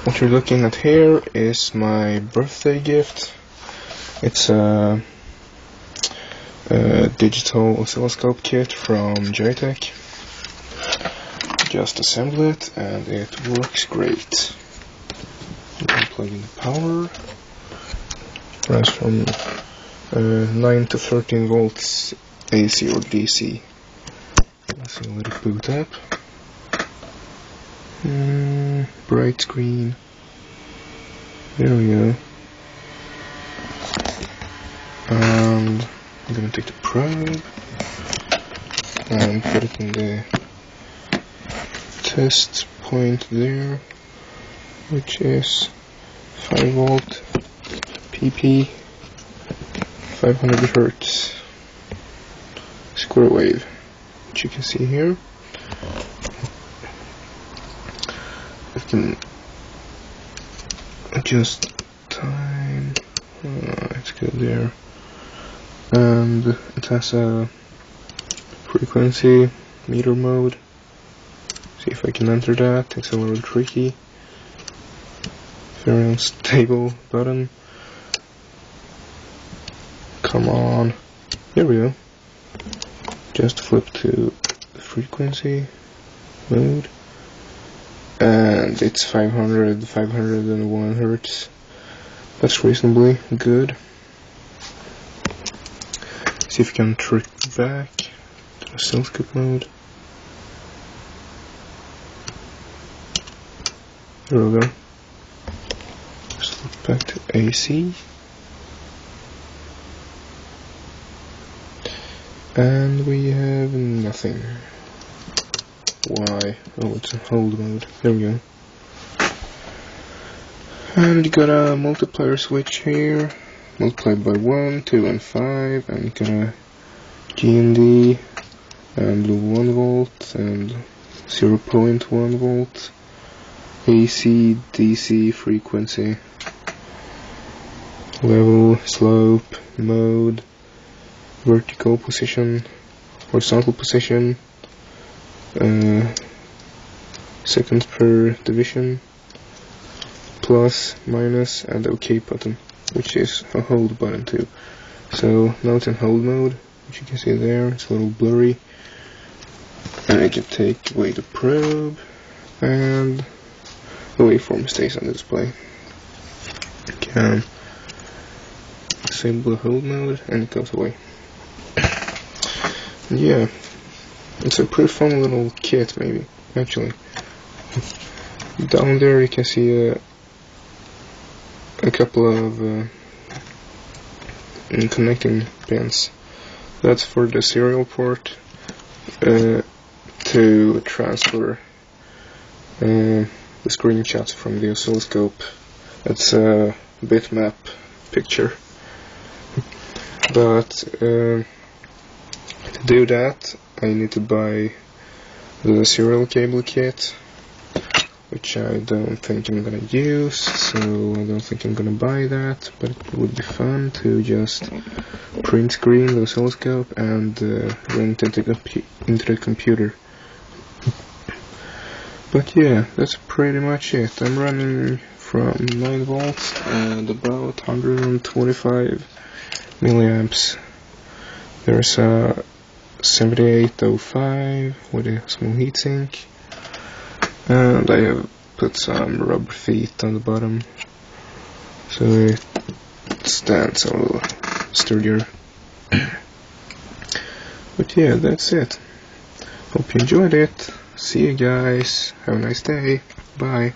What you're looking at here is my birthday gift. It's a digital oscilloscope kit from jyetech. Just assemble it and it works great. You can plug in the power. Runs from 9 to 13 volts AC or DC. Let's let it boot up. Bright screen. There we go. And I'm gonna take the probe and put it in the test point there, which is 5 volt PP 500 Hertz square wave, which you can see here. I can adjust time. It's good there. And it has a frequency meter mode. See if I can enter that. It's a little tricky. Very unstable button. Come on. Here we go. Just flip to the frequency mode. And it's 501 Hertz. That's reasonably good. See if you can trick back to oscilloscope mode. There we go. Just flip back to AC. And we have nothing. Why? Oh, it's a hold mode. There we go. And you got a multiplier switch here. Multiplied by 1, 2, and 5. And you got a GND and 1 volt and 0.1 volt. AC, DC, frequency, level, slope, mode, vertical position, horizontal position, seconds per division, plus, minus, and the OK button, which is a hold button too. So now it's in hold mode, which you can see there. It's a little blurry. And I can take away the probe, and the waveform stays on the display. You can disable the hold mode, and it goes away. Yeah, it's a pretty fun little kit, maybe, actually. Down there you can see a couple of connecting pins. That's for the serial port to transfer the screenshots from the oscilloscope. It's a bitmap picture. But to do that, I need to buy the serial cable kit, which I don't think I'm gonna use, so I don't think I'm gonna buy that, but it would be fun to just print screen the oscilloscope and run it into the computer. But yeah, that's pretty much it. I'm running from 9 volts and about 125 milliamps. There's a 7805 with a small heatsink, and I have put some rubber feet on the bottom so it stands a little sturdier. But yeah, that's it. Hope you enjoyed it. See you guys. Have a nice day. Bye.